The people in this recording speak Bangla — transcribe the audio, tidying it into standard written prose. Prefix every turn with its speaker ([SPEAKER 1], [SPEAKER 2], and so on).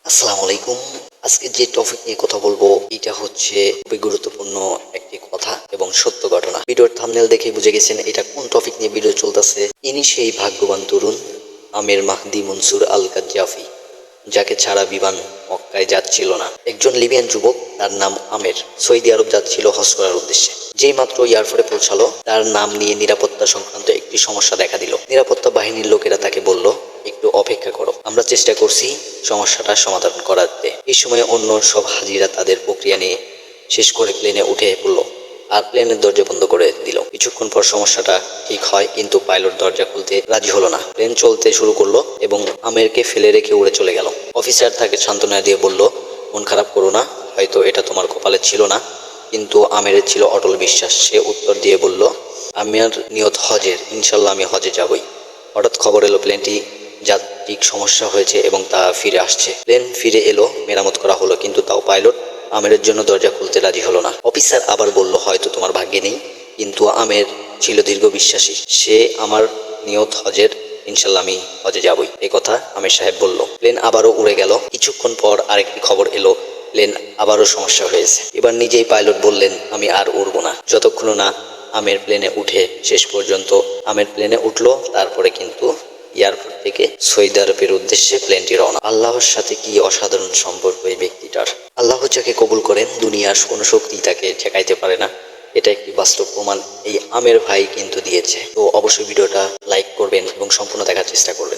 [SPEAKER 1] আসসালামু আলাইকুম। আজকে যে টপিক নিয়ে কথা বলবো এটা হচ্ছে খুবই গুরুত্বপূর্ণ একটি কথা এবং সত্য ঘটনা। ভিডিওর থাম্বনেল দেখে বুঝে গেছেন এটা কোন টপিক নিয়ে ভিডিও চলতেছে। ইনি সেই ভাগ্যবান তরুণ আমের মাহদি মনসুর আল গাজ্জাফি, যাকে ছাড়া বিমান মক্কায় যাচ্ছিল না। একজন লিবিয়ান যুবক, তার নাম আমের, সৌদি আরব যাচ্ছিল হজ করার উদ্দেশ্যে। যেই মাত্র এয়ারপোর্টে পৌঁছালো, তার নাম নিয়ে নিরাপত্তা সংক্রান্ত একটি সমস্যা দেখা দিল। নিরাপত্তা বাহিনীর লোকেরা তাকে বলল, একটু অপেক্ষা করো, আমরা চেষ্টা করছি সমস্যাটা সমাধান করাতে। এই সময় অন্য সব হাজিরা তাদের প্রক্রিয়া নিয়ে শেষ করে প্লেনে উঠে পড়লো আর প্লেনের দরজা বন্ধ করে দিল। কিছুক্ষণ পর সমস্যাটা ঠিক হয়, কিন্তু পাইলট দরজা খুলতে রাজি হলো না। প্লেন চলতে শুরু করলো এবং আমেরকে ফেলে রেখে উড়ে চলে গেল। অফিসার তাকে সান্ত্বনা দিয়ে বলল, মন খারাপ করো না, হয়তো এটা তোমার কপালে ছিল না। কিন্তু আমেরের ছিল অটল বিশ্বাস। সে উত্তর দিয়ে বলল, আমার নিয়ত হজের, ইনশাল্লাহ আমি হজে যাবই। হঠাৎ খবর এলো প্লেনটি যান্ত্রিক সমস্যা হয়েছে এবং তা ফিরে আসছে। প্লেন ফিরে এলো, মেরামত করা হলো, কিন্তু তাও পাইলট আমেরের জন্য দরজা খুলতে রাজি হলো না। অফিসার আবার বলল, হয়তো তোমার ভাগ্যে নেই। কিন্তু আমের ছিল দীর্ঘ বিশ্বাসী। সে আমার নিয়ত হজের, ইনশাল্লাহ আমি হজে যাবই, এই কথা আমের সাহেব বলল। প্লেন আবারও উড়ে গেল। কিছুক্ষণ পর আরেকটি খবর এলো, প্লেন আবারও সমস্যা হয়েছে। এবার নিজেই পাইলট বললেন, আমি আর উড়বো না যতক্ষণ না আমের প্লেনে উঠে। শেষ পর্যন্ত আমের প্লেনে উঠলো, তারপরে কিন্তু এয়ারপোর্ট থেকে সৌদি আরবের উদ্দেশ্যে প্লেনটি রওনা। আল্লাহর সাথে কি অসাধারণ সম্পর্ক এই ব্যক্তিটার। আল্লাহ যাকে কবুল করেন, দুনিয়ার কোনো শক্তি তাকে ঠেকাইতে পারে না। এটা একটি বাস্তব প্রমাণ এই আমের ভাই কিন্তু দিয়েছে। তো অবশ্যই ভিডিওটা লাইক করবেন এবং সম্পূর্ণ দেখার চেষ্টা করবেন।